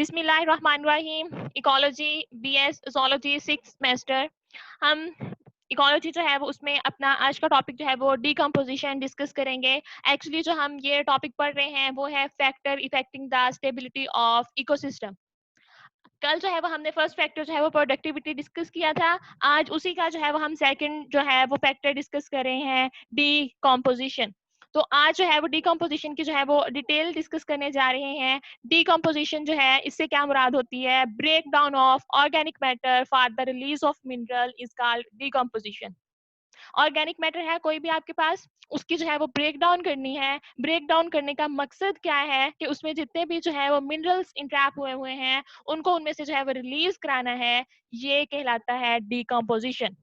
बिस्मिल्लाहिर्रहमानिर्रहीम। Ecology BS zoology 6th semester. हम ecology जो है वो उसमें अपना आज का टॉपिक जो है वो डिकम्पोजिशन डिस्कस करेंगे। एक्चुअली जो हम ये टॉपिक पढ़ रहे हैं वो है factor affecting the stability of ecosystem. कल जो है वो हमने फर्स्ट फैक्टर जो है वो प्रोडक्टिविटी डिस्कस किया था। आज उसी का जो है वो हम सेकंड जो है वो फैक्टर डिस्कस कर रहे हैं, डिकम्पोजिशन। तो आज जो है वो डिकम्पोजिशन की जो है वो डिटेल डिस्कस करने जा रहे हैं। डिकम्पोजिशन जो है इससे क्या मुराद होती है? Break down of organic matter for the release of mineral is called decomposition. Organic matter है कोई भी आपके पास, उसकी जो है वो ब्रेक डाउन करनी है। ब्रेक डाउन करने का मकसद क्या है कि उसमें जितने भी जो है वो मिनरल्स इंट्रैप हुए हुए हैं उनको उनमें से जो है वो रिलीज कराना है। ये कहलाता है डिकम्पोजिशन।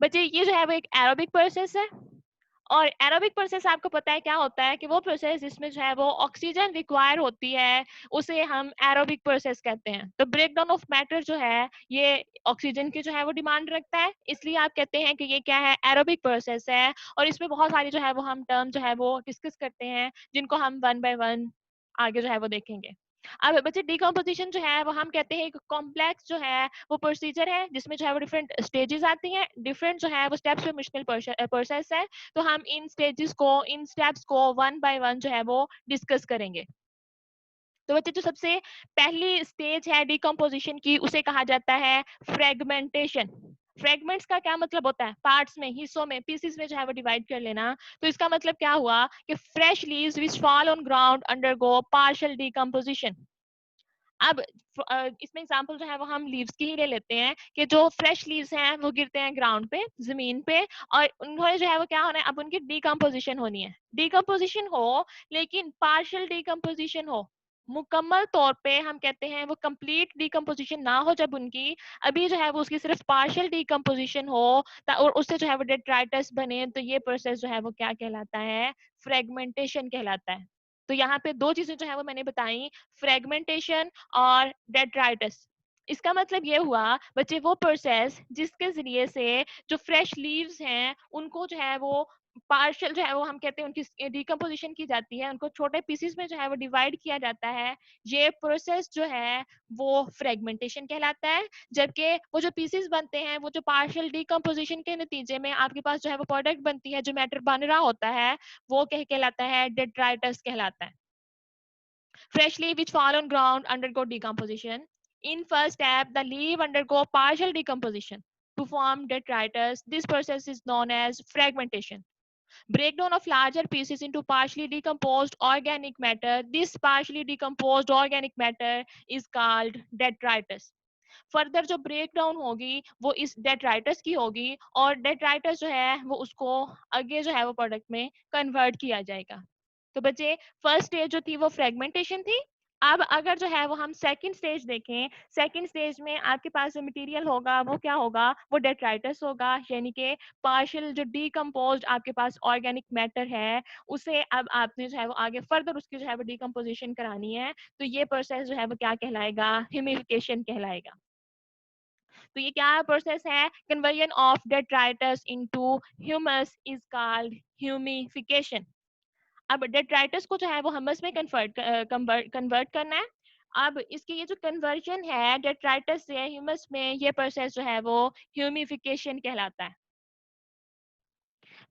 बच्चे ये जो है वो एक एरोबिक प्रोसेस है, और एरोबिक प्रोसेस आपको पता है क्या होता है कि वो प्रोसेस जिसमें जो है वो ऑक्सीजन रिक्वायर होती है उसे हम एरोबिक प्रोसेस कहते हैं। तो ब्रेक डाउन ऑफ मैटर जो है ये ऑक्सीजन की जो है वो डिमांड रखता है, इसलिए आप कहते हैं कि ये क्या है, एरोबिक प्रोसेस है। और इसमें बहुत सारी जो है वो हम टर्म जो है वो डिस्कस करते हैं जिनको हम वन बाय वन आगे जो है वो देखेंगे। अब बच्चे डिकम्पोजिशन जो है वो हम कहते हैं एक कॉम्प्लेक्स जो है वो प्रोसीजर है जिसमें जो है वो डिफरेंट स्टेजेस आती हैं, डिफरेंट जो है वो स्टेप्स पे मुश्किल प्रोसेस है। तो हम इन स्टेजेस को, इन स्टेप्स को वन बाय वन जो है वो डिस्कस करेंगे। तो बच्चे जो सबसे पहली स्टेज है डिकम्पोजिशन की उसे कहा जाता है फ्रेगमेंटेशन। फ्रेगमेंट्स का क्या मतलब होता है? पार्ट्स में, हिस्सों में, पीसेस में जो है वो डिवाइड कर लेना। तो इसका मतलब क्या हुआ कि fresh leaves which fall on ground undergo partial decomposition. अब इसमें एग्जांपल जो है वो हम लीव्स की ही ले लेते हैं कि जो फ्रेश लीव्स हैं वो गिरते हैं ग्राउंड पे, जमीन पे, और उन्होंने जो है वो क्या होना है, अब उनकी डिकम्पोजिशन होनी है। डिकम्पोजिशन हो लेकिन पार्शियल डिकम्पोजिशन हो, मुकम्मल तौर पे हम कहते हैं वो कंप्लीट डिकम्पोजिशन ना हो जब उनकी, अभी जो है वो उसकी सिर्फ पार्शियल डिकम्पोजिशन हो और उससे जो है वो डेट्राइटस बने, तो ये प्रोसेस जो है वो क्या कहलाता है? फ्रेगमेंटेशन कहलाता है। तो यहाँ पे दो चीजें जो है वो मैंने बताई, फ्रेगमेंटेशन और डेट्राइटस। इसका मतलब ये हुआ बच्चे वो प्रोसेस जिसके जरिए से जो फ्रेश लीव्स हैं उनको जो है वो पार्शियल जो है वो हम कहते हैं उनकी डिकम्पोजिशन की जाती है, उनको छोटे पीसेस में जो है वो डिवाइड किया जाता है। ये प्रोसेस जो है वो फ्रेगमेंटेशन कहलाता है। जबकि वो जो पीसेस बनते हैं, वो जो पार्शियल डिकम्पोजिशन के नतीजे में आपके पास जो है वो प्रोडक्ट बनती है, जो मैटर बन रहा होता है, वो कहलाता है डेट्राइटस कहलाता है। Fresh leaf which fall on ground undergo decomposition. In first step, the leaf undergo partial decomposition to form detritus. This process is known as fragmentation. Breakdown of larger pieces into partially decomposed organic matter. This partially decomposed organic matter is called detritus. Further जो break down होगी वो इस detritus की होगी, और detritus जो है वो उसको आगे जो है वो प्रोडक्ट में कन्वर्ट किया जाएगा। तो बच्चे फर्स्ट स्टेज जो थी वो फ्रेगमेंटेशन थी। अब अगर जो है वो हम सेकंड स्टेज देखें, सेकंड स्टेज में आपके पास जो मटेरियल होगा वो क्या होगा? वो डेट्राइटस होगा, यानी कि पार्शियल जो डीकम्पोज्ड आपके पास ऑर्गेनिक मैटर है उसे अब आपने जो है वो आगे फर्दर उसकी जो है वो डीकम्पोजिशन करानी है। तो ये प्रोसेस जो है वो क्या कहलाएगा? ह्यूमिफिकेशन कहलाएगा। तो ये क्या प्रोसेस है? Conversion of detritus into humus is called humification. अब डेट्राइटस को जो है वो ह्यूमस में कन्वर्ट करना है। अब इसकी ये जो कन्वर्जन है डेट्राइटस से ह्यूमस में, ये प्रोसेस जो है वो ह्यूमिफिकेशन कहलाता है।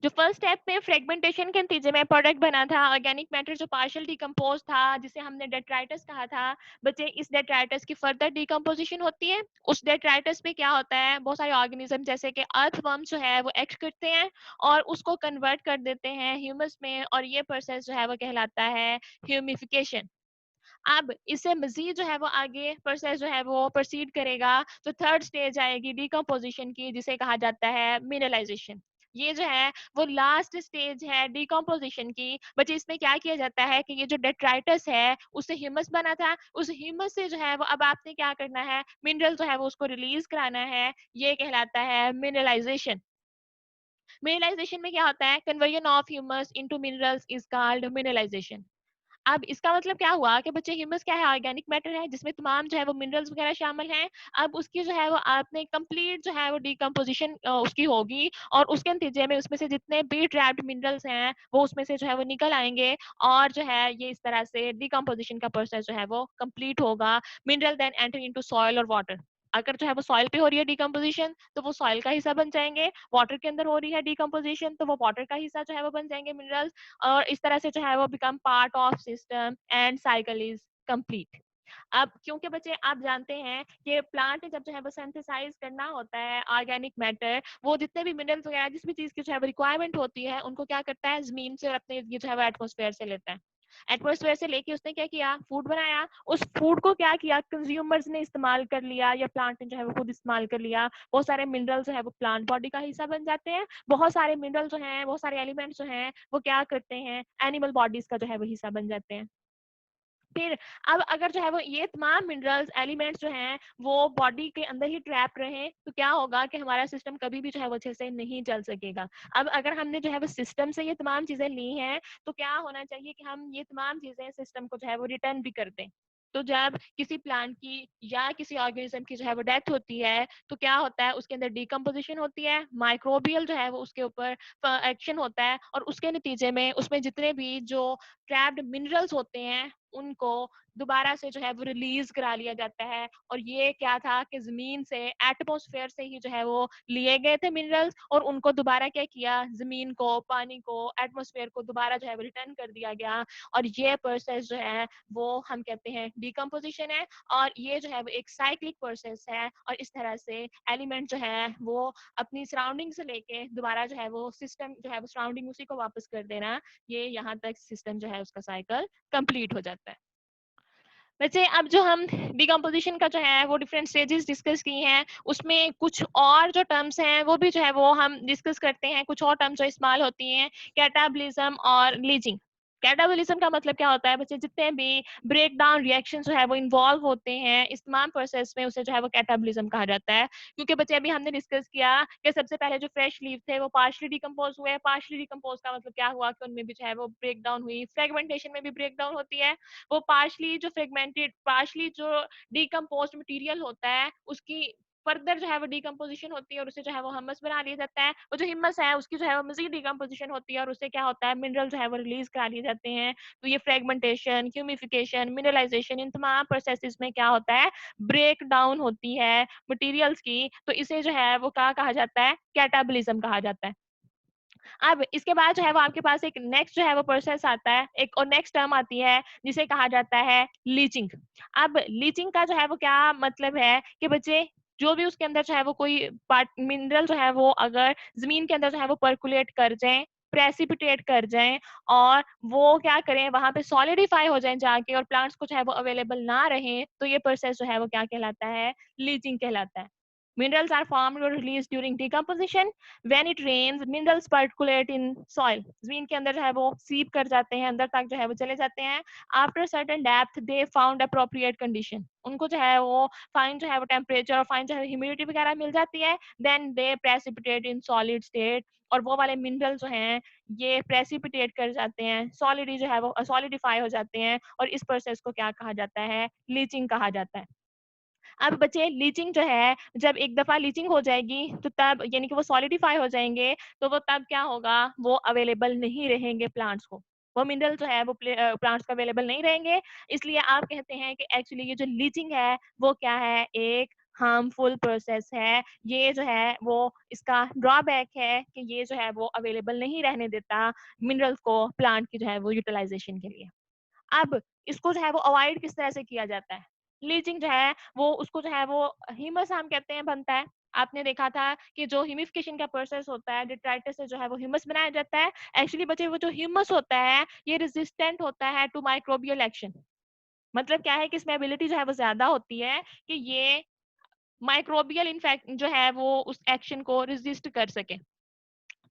जो फर्स्ट स्टेप में फ्रेगमेंटेशन के नतीजे में प्रोडक्ट बना था, ऑर्गेनिक मैटर जो पार्शियल डिकम्पोज था जिसे हमने डेट्राइटस कहा था, बच्चे इस डेट्राइटस की फर्दर डिकम्पोजिशन होती है। उस डेट्राइटस पे क्या होता है, बहुत सारे ऑर्गेनिज्म जैसे कि अर्थवर्म जो है वो एक्ट करते हैं और उसको कन्वर्ट कर देते हैं ह्यूमस में, और ये प्रोसेस जो है वो कहलाता है ह्यूमिफिकेशन। अब इससे मजीद जो है वो आगे प्रोसेस जो है वो प्रोसीड करेगा, तो थर्ड स्टेज आएगी डिकम्पोजिशन की जिसे कहा जाता है मिनरलाइजेशन। ये जो है वो लास्ट स्टेज है डिकम्पोजिशन की। बट इसमें क्या किया जाता है कि ये जो डेट्राइटस है उससे ह्यूमस बना था, उस ह्यूमस से जो है वो अब आपने क्या करना है, मिनरल जो है वो उसको रिलीज कराना है। ये कहलाता है मिनरलाइजेशन। मिनरलाइजेशन में क्या होता है? Conversion of humus into minerals is called mineralisation. अब इसका मतलब क्या हुआ कि बच्चे ह्यूमस क्या है, ऑर्गेनिक मैटर है जिसमें तमाम जो है वो मिनरल्स वगैरह शामिल हैं। अब उसकी जो है वो आपने कंप्लीट जो है वो डिकम्पोजिशन उसकी होगी, और उसके नतीजे में उसमें से जितने भी ट्रैप्ड मिनरल्स हैं वो उसमें से जो है वो निकल आएंगे, और जो है ये इस तरह से डिकम्पोजिशन का प्रोसेस जो है वो कंप्लीट होगा। Mineral then enter into soil और वाटर। अगर जो है वो सॉइल पे हो रही है डिकम्पोजिशन तो वो सॉइल का हिस्सा बन जाएंगे, वाटर के अंदर हो रही है डिकम्पोजिशन तो वो वाटर का हिस्सा जो है वो बन जाएंगे मिनरल्स, और इस तरह से जो है वो become part of system and cycle is complete. अब क्योंकि बच्चे आप जानते हैं कि प्लांट ने जब जो है वो सिंथेसाइज करना होता है ऑर्गेनिक मैटर, वो जितने भी मिनरल्स वगैरह जिस भी चीज की जो है वो रिक्वायरमेंट होती है उनको क्या करता है, जमीन से और अपने ये जो है वो एटमोसफेयर से लेता है। एटमोसफेयर से लेके उसने क्या किया, फूड बनाया, उस फूड को क्या किया, कंज्यूमर्स ने इस्तेमाल कर लिया या प्लांट ने जो है वो खुद इस्तेमाल कर लिया। बहुत सारे मिनरल जो है वो प्लांट बॉडी का हिस्सा बन जाते हैं, बहुत सारे मिनरल जो हैं, बहुत सारे एलिमेंट्स जो हैं वो क्या करते हैं, एनिमल बॉडीज का जो है वो हिस्सा बन जाते हैं। फिर अब अगर जो है वो ये तमाम मिनरल्स एलिमेंट्स जो हैं वो बॉडी के अंदर ही ट्रैप रहे तो क्या होगा कि हमारा सिस्टम कभी भी जो है वो अच्छे से नहीं चल सकेगा। अब अगर हमने जो है वो सिस्टम से ये तमाम चीजें ली हैं तो क्या होना चाहिए कि हम ये तमाम चीजें सिस्टम को जो है वो रिटर्न भी कर दें। तो जब किसी प्लांट की या किसी ऑर्गेनिज्म की जो है वो डेथ होती है तो क्या होता है, उसके अंदर डिकम्पोजिशन होती है, माइक्रोबियल जो है वो उसके ऊपर एक्शन होता है, और उसके नतीजे में उसमें जितने भी जो ट्रैप्ड मिनरल्स होते हैं उनको दोबारा से जो है वो रिलीज करा लिया जाता है। और ये क्या था कि जमीन से, एटमॉस्फेयर से ही जो है वो लिए गए थे मिनरल्स, और उनको दोबारा क्या किया, जमीन को, पानी को, एटमॉस्फेयर को दोबारा जो है वो रिटर्न कर दिया गया। और ये प्रोसेस जो है वो हम कहते हैं डिकम्पोजिशन है, और ये जो है वो एक साइक्लिक प्रोसेस है। और इस तरह से एलिमेंट जो है वो अपनी सराउंडिंग से लेके दोबारा जो है वो सिस्टम जो है वो सराउंडिंग उसी को वापस कर देना, ये यहाँ तक सिस्टम जो है उसका साइकिल कंप्लीट हो जाता है। वैसे अब जो हम डिकम्पोजिशन का जो है वो डिफरेंट स्टेजेस डिस्कस की हैं, उसमें कुछ और जो टर्म्स हैं वो भी जो है वो हम डिस्कस करते हैं। कुछ और टर्म्स जो इस्तेमाल होती हैं, कैटाबॉलिज्म और लीचिंग। कैटाबॉलिज्म का मतलब क्या होता है बच्चे, जितने भी ब्रेक डाउन रिएक्शन जो है वो इन्वॉल्व होते हैं इस तमाम प्रोसेस में, उसे जो है वो कैटाबॉलिज्म कहा जाता है। क्योंकि बच्चे अभी हमने डिस्कस किया कि सबसे पहले जो फ्रेश लीव थे वो पार्शली डिकम्पोज हुए। पार्शली डिकम्पोज का मतलब क्या हुआ कि उनमें भी जो है वो ब्रेक डाउन हुई, फ्रेगमेंटेशन में भी ब्रेक डाउन होती है। वो पार्शली जो फ्रेगमेंटेड, पार्शली जो डिकम्पोज्ड मटेरियल होता है उसकी फर्दर जो है वो डिकम्पोजिशन होती है और उसे जो है वो हमस बना लिया जाता है। वो जो हिम्मस है उसकी जो है वो मजीद डिकम्पोजिशन होती है और उससे क्या होता है, मिनरल जो है वो रिलीज करा लिए जाते हैं। तो ये फ्रेगमेंटेशन, ह्यूमिफिकेशन, मिनरलाइजेशन, इन तमाम प्रोसेसेस में क्या होता है, ब्रेक डाउन होती है मटेरियल्स की। तो इसे जो है वो क्या कहा जाता है, कैटाबॉलिज्म कहा जाता है। अब इसके बाद जो है वो आपके पास एक नेक्स्ट जो है वो प्रोसेस आता है, एक और नेक्स्ट टर्म आती है जिसे कहा जाता है लीचिंग। अब लीचिंग का जो है वो क्या मतलब है कि बच्चे जो भी उसके अंदर जो है वो कोई पार्ट मिनरल जो है वो अगर जमीन के अंदर जो है वो परकुलेट कर जाए, प्रेसिपिटेट कर जाएं, और वो क्या करें, वहां पे सॉलिडिफाई हो जाएं जाके, और प्लांट्स को जो है वो अवेलेबल ना रहे, तो ये प्रोसेस जो है वो क्या कहलाता है, लीचिंग कहलाता है। मिनरल्स आर फॉर्म्ड और release during decomposition. When it rains minerals percolate in soil, जमीन के अंदर जो है वो सीप कर जाते हैं, अंदर तक जो है वो चले जाते हैं। After certain depth they found appropriate condition, उनको जो है वो फाइन जो है वो टेम्परेचर और फाइन जो है ह्यूमिडिटी वगैरह मिल जाती है। Then they precipitate in solid state, और वो वाले मिनरल जो हैं ये प्रेसिपिटेट कर जाते हैं, सॉलिडी जो है वो सॉलिडिफाई हो जाते हैं, और इस प्रोसेस को क्या कहा जाता है, लीचिंग कहा जाता है। अब बच्चे लीचिंग जो है, जब एक दफा लीचिंग हो जाएगी तो तब यानी कि वो सॉलिडिफाई हो जाएंगे, तो वो तब क्या होगा, वो अवेलेबल नहीं रहेंगे प्लांट्स को, वो मिनरल जो है वो प्लांट्स को अवेलेबल नहीं रहेंगे। इसलिए आप कहते हैं कि एक्चुअली ये जो लीचिंग है वो क्या है, एक हार्मफुल प्रोसेस है। ये जो है वो इसका ड्रॉबैक है कि ये जो है वो अवेलेबल नहीं रहने देता मिनरल्स को प्लांट की जो है वो यूटिलाइजेशन के लिए। अब इसको जो है वो अवॉइड किस तरह से किया जाता है, लीचिंग जो है वो उसको जो है वो ह्यूमस हम कहते हैं बनता है। आपने देखा था कि जो ह्यूमिफिकेशन का प्रोसेस होता है, डिट्राइटिस से जो है वो ह्यूमस बनाया जाता है। एक्चुअली बच्चे वो जो ह्यूमस होता है ये रेजिस्टेंट होता है टू माइक्रोबियल एक्शन। मतलब क्या है कि इसमें एबिलिटी जो है वो ज्यादा होती है कि ये माइक्रोबियल इन्फेक्ट जो है वो उस एक्शन को रेजिस्ट कर सके।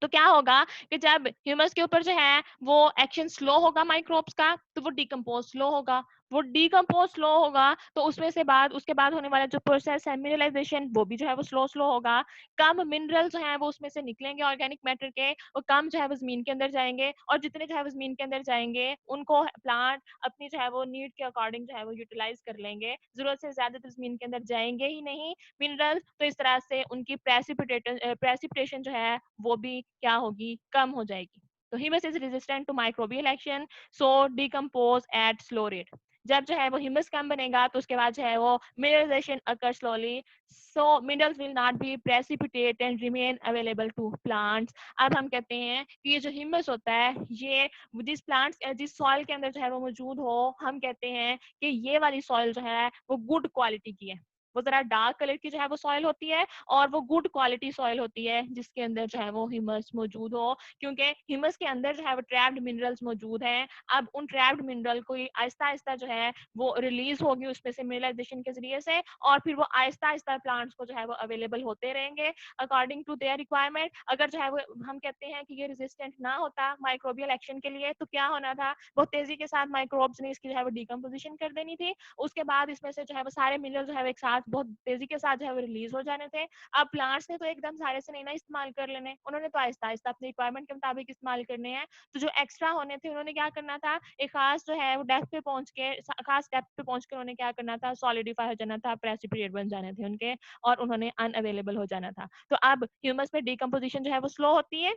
तो क्या होगा कि जब ह्यूमस के ऊपर जो है वो एक्शन स्लो होगा माइक्रोब्स का, तो वो डिकम्पोज स्लो होगा, वो डिकम्पोज स्लो होगा, तो उसमें से बाद उसके बाद होने वाला जो प्रोसेस है मिनरलाइजेशन, वो भी जो है वो स्लो स्लो होगा। कम मिनरल जो है वो उसमें से निकलेंगे ऑर्गेनिक मैटर के, और कम जो है वो जमीन के अंदर जाएंगे, और जितने जो है वो जमीन के अंदर जाएंगे उनको प्लांट अपनी जो है वो नीड के अकॉर्डिंग जो है वो यूटिलाइज कर लेंगे। जरूरत से ज्यादा तो जमीन के अंदर जाएंगे ही नहीं मिनरल, तो इस तरह से उनकी प्रेसिपिटेशन जो है वो भी क्या होगी, कम हो जाएगी। तो humus is resistant to microbial action, so decompose at slow rate. जब जो है वो ह्यूमस कम बनेगा तो उसके बाद जो है वो mineralisation occur slowly, so minerals will not be precipitate and remain available to plants. अब हम कहते हैं कि ये जो ह्यूमस होता है, ये जिस प्लांट्स जिस सॉइल के अंदर जो है वो मौजूद हो, हम कहते हैं कि ये वाली सॉइल जो है वो गुड क्वालिटी की है। वो जरा डार्क कलर की जो है वो सॉइल होती है, और वो गुड क्वालिटी सॉइल होती है जिसके अंदर जो है वो ह्यूमस मौजूद हो, क्योंकि ह्यूमस के अंदर जो है वो ट्रैप्ड मिनरल्स मौजूद हैं। अब उन ट्रैप्ड मिनरल को आहिस्ता आहिस्ता जो है वो रिलीज होगी उसमें से मिनरलाइजेशन के जरिए से, और फिर वो आहिस्ता आहिस्ता प्लांट्स को जो है वो अवेलेबल होते रहेंगे अकॉर्डिंग टू देयर रिक्वायरमेंट। अगर जो है वो हम कहते हैं कि ये रेजिस्टेंट ना होता माइक्रोबियल एक्शन के लिए, तो क्या होना था, बहुत तेजी के साथ माइक्रोब्स ने इसकी जो है वो डिकम्पोजिशन कर देनी थी। उसके बाद इसमें से जो है वो सारे मिनरल जो है वो एक साथ बहुत तेजी के साथ जो है वो रिलीज हो जाने थे। अब प्लांट्स ने तो एकदम सारे से नहीं ना इस्तेमाल कर लेने, उन्होंने तो आहिस्ता आहिस्ता अपनी रिक्वायरमेंट के मुताबिक इस्तेमाल करने हैं। तो जो एक्स्ट्रा होने थे उन्होंने क्या करना था, एक खास जो है वो डेप्थ पे पहुंच के, खास डेप्थ पे पहुंच के उन्होंने क्या करना था, सॉलिडिफाई हो जाना था, प्रेसिपिटेट बन जाने थे उनके, और उन्होंने अनअवेलेबल हो जाना था। तो अब ह्यूमस में डिकम्पोजिशन जो है वो स्लो होती है,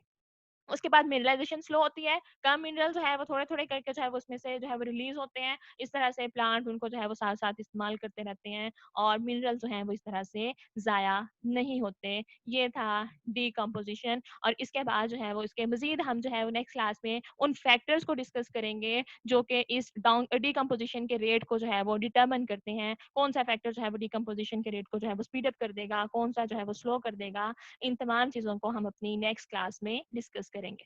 उसके बाद मिनरलाइजेशन स्लो होती है, कम मिनरल जो है वो थोड़े थोड़े करके जो है वो उसमें से जो है वो रिलीज होते हैं। इस तरह से प्लांट उनको जो है वो साथ साथ इस्तेमाल करते रहते हैं, और मिनरल जो है वो इस तरह से जाया नहीं होते। ये था डिकम्पोजिशन। और इसके बाद जो है वो इसके मजीद हम जो है वो नेक्स्ट क्लास में उन फैक्टर्स को डिस्कस करेंगे जो कि इस डाउन डिकम्पोजिशन के रेट को जो है वो डिटरमिन करते हैं। कौन सा फैक्टर जो है वो डिकम्पोजिशन के रेट को जो है वो स्पीड अप कर देगा, कौन सा जो है वो स्लो कर देगा। इन तमाम चीज़ों को हम अपनी नेक्स्ट क्लास में डिस्कस करेंगे।